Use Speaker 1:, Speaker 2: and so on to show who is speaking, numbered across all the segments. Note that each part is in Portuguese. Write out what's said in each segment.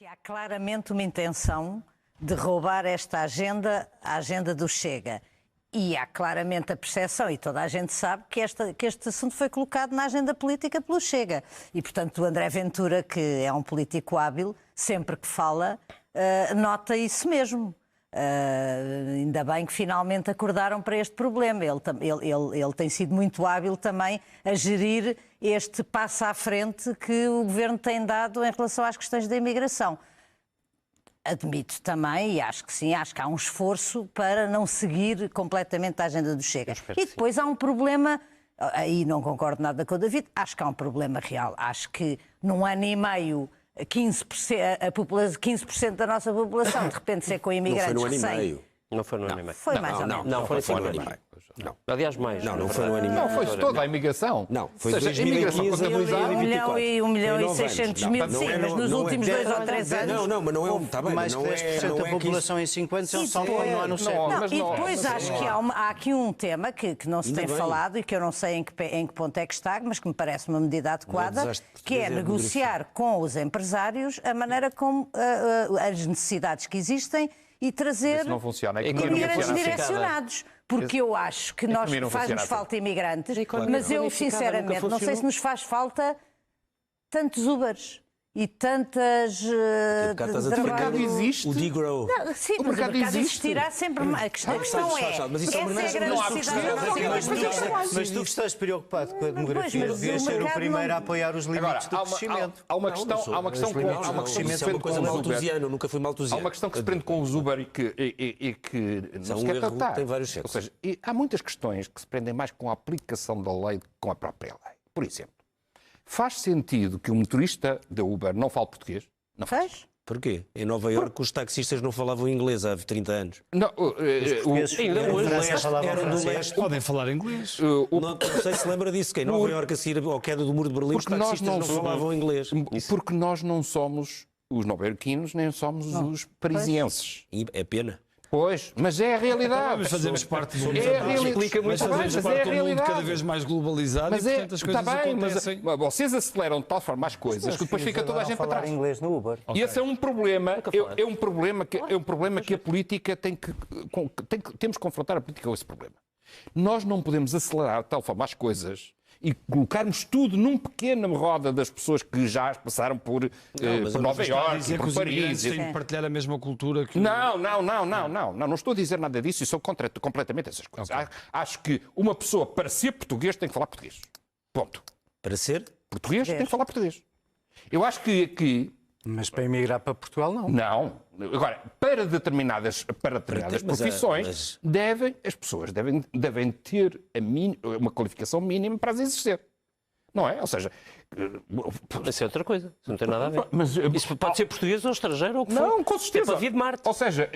Speaker 1: que há claramente uma intenção de roubar esta agenda, a agenda do Chega. E há claramente a percepção, e toda a gente sabe, que este assunto foi colocado na agenda política pelo Chega. E, portanto, o André Ventura, que é um político hábil, sempre que fala, nota isso mesmo. Ainda bem que finalmente acordaram para este problema. Ele tem sido muito hábil também a gerir este passo à frente que o Governo tem dado em relação às questões da imigração. Admito também, e acho que sim, acho que há um esforço para não seguir completamente a agenda do Chega. E depois há um problema, aí não concordo nada com o David, acho que há um problema real. Acho que num ano e meio 15% da nossa população de repente ser com imigrantes.
Speaker 2: Não foi no ano e meio.
Speaker 3: Não foi no ano e meio.
Speaker 1: Foi mais ou menos.
Speaker 3: Não, foi
Speaker 2: no ano e meio.
Speaker 3: Não. Aliás, mais.
Speaker 2: Não foi no ano e meio.
Speaker 4: Não, foi toda a imigração.
Speaker 2: Não, foi
Speaker 4: ou seja,
Speaker 2: 2015
Speaker 4: a imigração contabilizada.
Speaker 1: 1 milhão e 600 mil, sim, mas nos últimos 2 ou 3 anos...
Speaker 2: Não, mas não é um... Está bem,
Speaker 5: mais que 10% da população em 5 anos é um salto no ano certo.
Speaker 1: E depois acho que há aqui um tema que não se tem falado e que eu não sei em que ponto é que está, mas que me parece uma medida adequada, que é negociar com os empresários a maneira como as necessidades que existem e trazer imigrantes direcionados. Porque eu acho que faz-nos falta imigrantes, mas eu sinceramente não sei se nos faz falta tantos Ubers e tantas...
Speaker 4: O mercado existe.
Speaker 2: O degrow.
Speaker 1: Sim, o mercado existirá sempre. A questão é...
Speaker 2: Mas isso é uma
Speaker 5: Mas tu que estás preocupado com a demografia, devias ser o primeiro a apoiar os limites do crescimento.
Speaker 4: Há uma questão que se prende com os Uber.
Speaker 2: Nunca fui maltusiano.
Speaker 4: Há uma questão que se prende com os Uber e que não se quer tratar.
Speaker 2: Tem vários
Speaker 4: Ou seja, há muitas questões que se prendem mais com a aplicação da lei do que com a própria lei. Por exemplo, faz sentido que o motorista da Uber não fale português? Não faz.
Speaker 2: Porquê? Em Nova Iorque os taxistas não falavam inglês há 30 anos.
Speaker 4: Não,
Speaker 2: eram do leste.
Speaker 6: Podem falar inglês.
Speaker 2: Não sei se lembra disso, que em Nova Iorque, a seguir à queda do muro de Berlim, os taxistas não falavam inglês.
Speaker 4: Porque nós não somos os nova-iorquinos, nem somos os parisienses.
Speaker 2: É pena.
Speaker 4: Pois, mas é a realidade.
Speaker 6: Mas fazemos parte do mundo.
Speaker 4: Mas
Speaker 6: fazemos parte do mundo cada vez mais globalizado e, portanto, as coisas acontecem.
Speaker 4: Mas vocês aceleram de tal forma as coisas que depois fica toda a gente para trás.
Speaker 5: Inglês no Uber.
Speaker 4: E esse é um problema, é um problema que a política temos que confrontar a política com esse problema. Nós não podemos acelerar de tal forma as coisas e colocarmos tudo num pequena roda das pessoas que já passaram por Nova Iorque, por Paris.
Speaker 6: Têm de partilhar a mesma cultura que...
Speaker 4: Não estou a dizer nada disso e sou contra completamente essas coisas. Okay. Acho que uma pessoa, para ser português, tem que falar português. Ponto.
Speaker 2: Para ser?
Speaker 4: Português, tem que falar português. Eu acho que aqui...
Speaker 5: Mas para emigrar para Portugal, não.
Speaker 4: Não. Agora, para determinadas profissões, as pessoas devem ter uma qualificação mínima para as exercer. Não é? Ou seja...
Speaker 3: Isso é outra coisa. Isso não tem nada a ver. Isso pode ser português ou estrangeiro ou o que for.
Speaker 4: Não, com certeza.
Speaker 3: É para vir de Marte.
Speaker 4: Ou seja,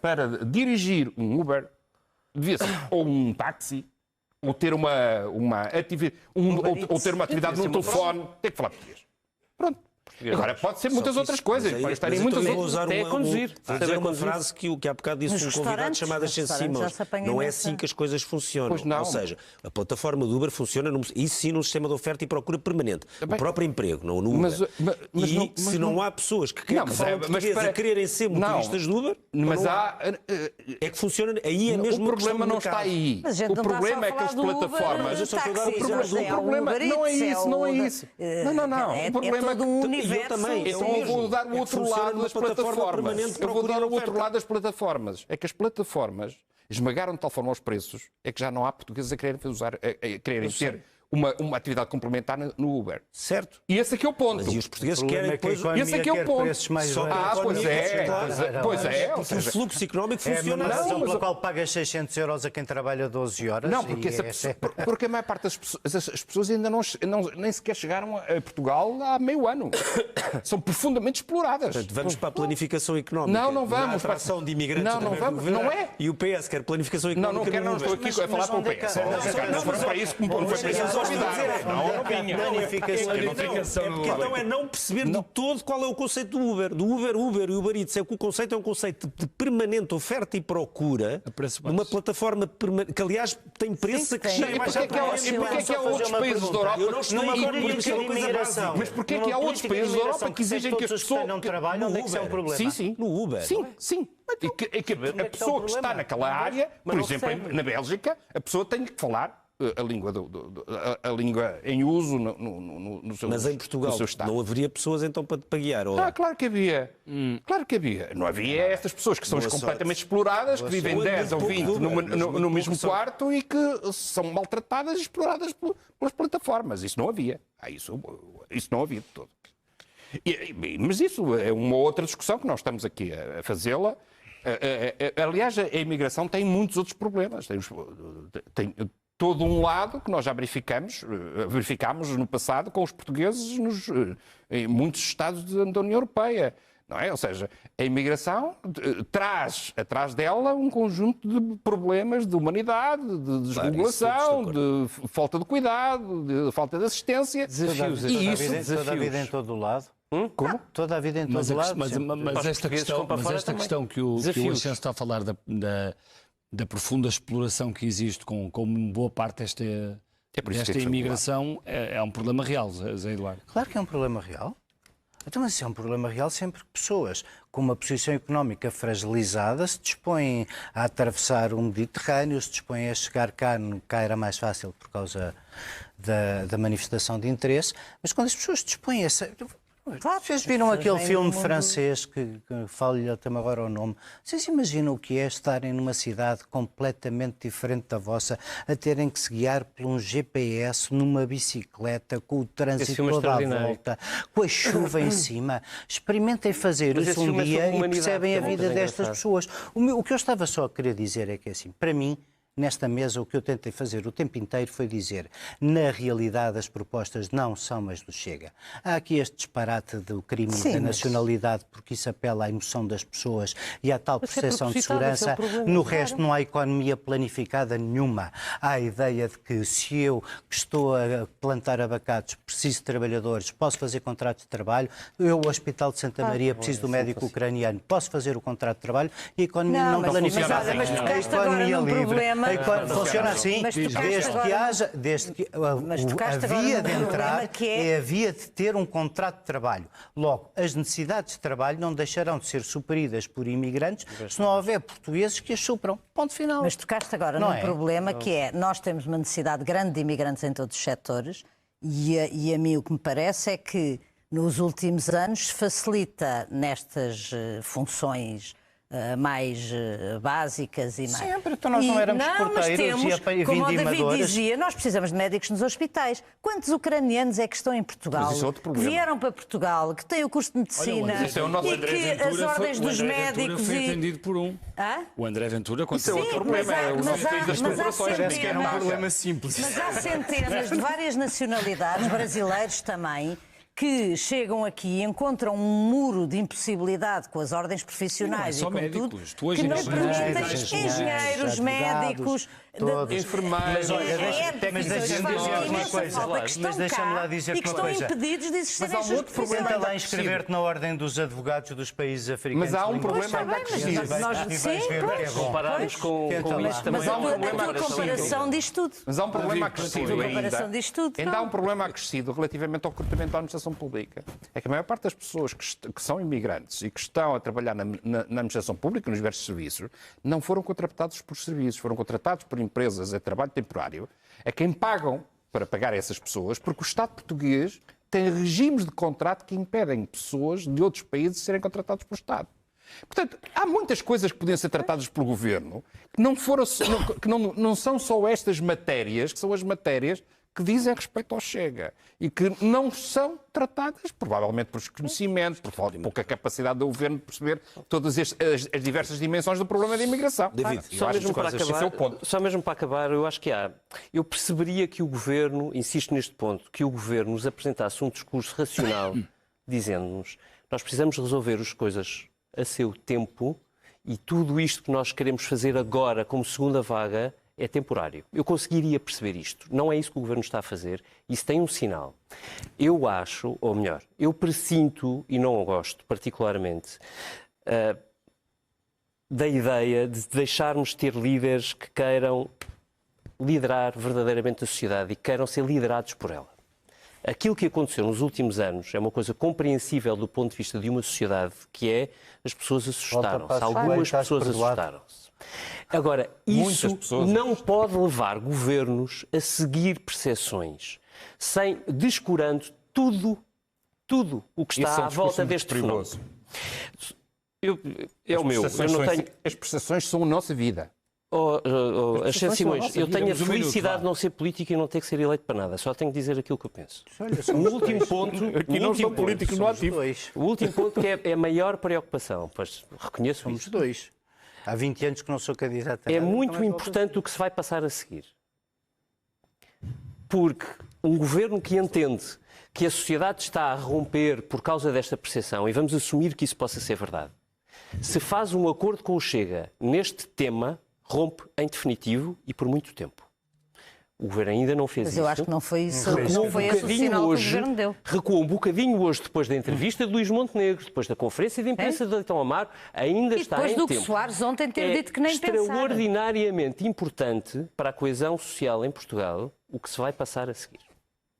Speaker 4: para dirigir um Uber, devia ser ou um táxi, ou ter uma atividade, ou ter uma atividade no telefone, tem que falar português. Pronto. Agora, pode ser muitas outras coisas. Pode estar em muitas outras.
Speaker 3: Até a conduzir.
Speaker 2: Vou dizer uma frase que há bocado disse um convidado chamado Ascenso Simões. Não é assim que as coisas funcionam. Ou seja, a plataforma do Uber funciona, isso sim, num sistema de oferta e procura permanente. O próprio emprego, não no Uber. E se não há pessoas que falam português a quererem ser motoristas do Uber, é que funciona. Aí é mesmo
Speaker 4: o problema não está aí. O problema é que as plataformas... O problema não é isso, não é isso. Não. O problema é que...
Speaker 1: Eu
Speaker 4: também. Eu vou dar o outro lado das plataformas. Eu vou dar o outro lado das plataformas. É que as plataformas esmagaram de tal forma os preços, é que já não há portugueses a quererem ter uma atividade complementar no Uber.
Speaker 2: Certo.
Speaker 4: E esse aqui é o ponto.
Speaker 2: Mas e os portugueses querem depois...
Speaker 4: Esse aqui é o ponto. Pois é.
Speaker 2: Porque o fluxo económico funciona.
Speaker 5: É a razão pela qual pagas 600 euros a quem trabalha 12 horas.
Speaker 4: Não, porque a maior parte das pessoas, as pessoas ainda nem sequer chegaram a Portugal há meio ano. São profundamente exploradas.
Speaker 2: Portanto, vamos para a planificação económica.
Speaker 4: Não vamos.
Speaker 2: Para a atração de imigrantes.
Speaker 4: Não vamos. Não é.
Speaker 2: E o PS quer planificação económica.
Speaker 4: Não estou aqui a falar para o PS. Não foi para isso que me foi para isso.
Speaker 2: Então é não perceber de todo qual é o conceito do Uber. Do Uber e Uber Eats. É que o conceito é um conceito de permanente oferta e procura numa plataforma que, aliás, tem preços a crescer.
Speaker 4: Mas porquê é que há outros países da Europa? Mas porquê é que há outros países da Europa que exigem que as pessoas
Speaker 5: não trabalham? Onde é que isso é um problema?
Speaker 4: Sim.
Speaker 2: No Uber.
Speaker 4: Sim. É que a pessoa que está naquela área, por exemplo, na Bélgica, a pessoa tem que falar a língua em uso no seu
Speaker 2: Mas em Portugal não haveria pessoas então para te pagar? Ou...
Speaker 4: Claro que havia. Claro que havia. Não havia estas pessoas que são completamente exploradas, que vivem 10 ou 20 no mesmo quarto e que são maltratadas e exploradas pelas plataformas. Isso não havia. Isso não havia de todo. Mas isso é uma outra discussão que nós estamos aqui a fazê-la. Aliás, a imigração tem muitos outros problemas. Tem todo um lado que nós já verificámos no passado com os portugueses em muitos estados da União Europeia. Não é? Ou seja, a imigração traz atrás dela um conjunto de problemas de humanidade, de desregulação, de falta de cuidado, de falta de assistência.
Speaker 5: Desafios. Toda a vida em todo o lado.
Speaker 4: Como?
Speaker 5: Toda a vida em todo o lado.
Speaker 6: Mas esta questão que o Ascenso está a falar da profunda exploração que existe com boa parte desta imigração é um problema real, Zé Eduardo.
Speaker 5: Claro que é um problema real. Então, mas isso é um problema real sempre que pessoas com uma posição económica fragilizada se dispõem a atravessar o Mediterrâneo, se dispõem a chegar cá era mais fácil por causa da manifestação de interesse, mas quando as pessoas se dispõem a... Vocês viram aquele filme francês que falo-lhe até agora o nome? Vocês imaginam o que é estarem numa cidade completamente diferente da vossa, a terem que se guiar por um GPS numa bicicleta, com o trânsito todo à volta, com a chuva em cima? Experimentem fazer isso um dia e percebem a vida destas pessoas. O que eu estava só a querer dizer é que, assim, para mim, nesta mesa, o que eu tentei fazer o tempo inteiro foi dizer, na realidade as propostas não são, mas do Chega. Há aqui este disparate do crime e da nacionalidade, porque isso apela à emoção das pessoas e à tal percepção de segurança. No resto não há economia planificada nenhuma. Há a ideia de que se eu, que estou a plantar abacates, preciso de trabalhadores, posso fazer contrato de trabalho, eu, o Hospital de Santa Maria, preciso do médico ucraniano, posso fazer o contrato de trabalho e a economia não planificada.
Speaker 1: A economia livre.
Speaker 5: Funciona assim, desde que a via de entrar é a via de ter um contrato de trabalho. Logo, as necessidades de trabalho não deixarão de ser supridas por imigrantes se não houver portugueses que as supram. Ponto final.
Speaker 1: Mas tocaste agora num problema que é, nós temos uma necessidade grande de imigrantes em todos os setores e a mim o que me parece é que nos últimos anos se facilita nestas funções mais básicas e mais...
Speaker 5: Sempre, então nós não éramos porteiros e
Speaker 1: como o David dizia, nós precisamos de médicos nos hospitais. Quantos ucranianos é que estão em Portugal, que vieram para Portugal, que têm o curso de medicina e que as ordens dos médicos...
Speaker 6: foi atendido por um. O André Ventura...
Speaker 4: Isso é outro problema,
Speaker 6: era um problema simples.
Speaker 1: Mas há centenas de várias nacionalidades, brasileiros também, que chegam aqui e encontram um muro de impossibilidade com as ordens profissionais e com
Speaker 6: médicos,
Speaker 1: tudo, que não permitem engenheiros, médicos,
Speaker 4: enfermeiros.
Speaker 5: Mas deixa-me dizer uma coisa. Mas deixa-me lá dizer uma coisa.
Speaker 1: E que estão impedidos de existirem estas profissões.
Speaker 5: Tenta lá inscrever-te na ordem dos advogados dos países africanos.
Speaker 4: Mas há um problema ainda acrescido.
Speaker 3: Compararmos com isso também.
Speaker 1: Mas a tua comparação diz tudo.
Speaker 4: Mas há um problema acrescido
Speaker 1: ainda.
Speaker 4: Ainda há um problema acrescido relativamente ao recrutamento da administração pública. É que a maior parte das pessoas que são imigrantes e que estão a trabalhar na administração pública, nos diversos serviços, não foram contratados por serviços, foram contratados por empresas a trabalho temporário, a quem pagam para pagar essas pessoas, porque o Estado português tem regimes de contrato que impedem pessoas de outros países serem contratados pelo Estado. Portanto, há muitas coisas que podiam ser tratadas pelo Governo que não são só estas matérias, que são as matérias que dizem respeito ao Chega e que não são tratadas, provavelmente por desconhecimento, por falta de pouca capacidade do Governo de perceber todas as diversas dimensões do problema da imigração.
Speaker 3: David, só mesmo para acabar, eu acho que eu perceberia que o Governo, insisto neste ponto, que o Governo nos apresentasse um discurso racional, dizendo-nos, nós precisamos resolver as coisas a seu tempo e tudo isto que nós queremos fazer agora como segunda vaga é temporário. Eu conseguiria perceber isto. Não é isso que o Governo está a fazer. Isso tem um sinal. Eu acho, ou melhor, eu pressinto, e não gosto particularmente, da ideia de deixarmos de ter líderes que queiram liderar verdadeiramente a sociedade e que queiram ser liderados por ela. Aquilo que aconteceu nos últimos anos é uma coisa compreensível do ponto de vista de uma sociedade, que é as pessoas assustaram-se. Algumas pessoas assustaram-se. Agora, isso não pode levar governos a seguir percepções, descurando tudo o que está à volta deste fenómeno.
Speaker 4: As percepções são a nossa vida.
Speaker 3: Ascenso Simões, eu tenho a felicidade de não ser político e não ter que ser eleito para nada. Só tenho que dizer aquilo que eu penso. O último ponto...
Speaker 4: Aqui não sou político, não ativo.
Speaker 3: O último ponto que é a maior preocupação. Pois reconheço
Speaker 5: Somos
Speaker 3: isso.
Speaker 5: dois. Há 20 anos que não sou candidato a nada.
Speaker 3: É muito importante o que se vai passar a seguir. Porque um governo que entende que a sociedade está a romper por causa desta percepção, e vamos assumir que isso possa ser verdade, se faz um acordo com o Chega neste tema, rompe em definitivo e por muito tempo. O Governo ainda não fez isso.
Speaker 1: Mas eu acho que não foi isso. Não foi esse o sinal que o Governo deu.
Speaker 3: Recuou um bocadinho hoje, depois da entrevista de Luís Montenegro, depois da conferência de imprensa de Leitão Amaro, ainda está em tempo.
Speaker 1: E depois do que Soares ontem ter dito que nem pensar.
Speaker 3: É extraordinariamente importante para a coesão social em Portugal o que se vai passar a seguir.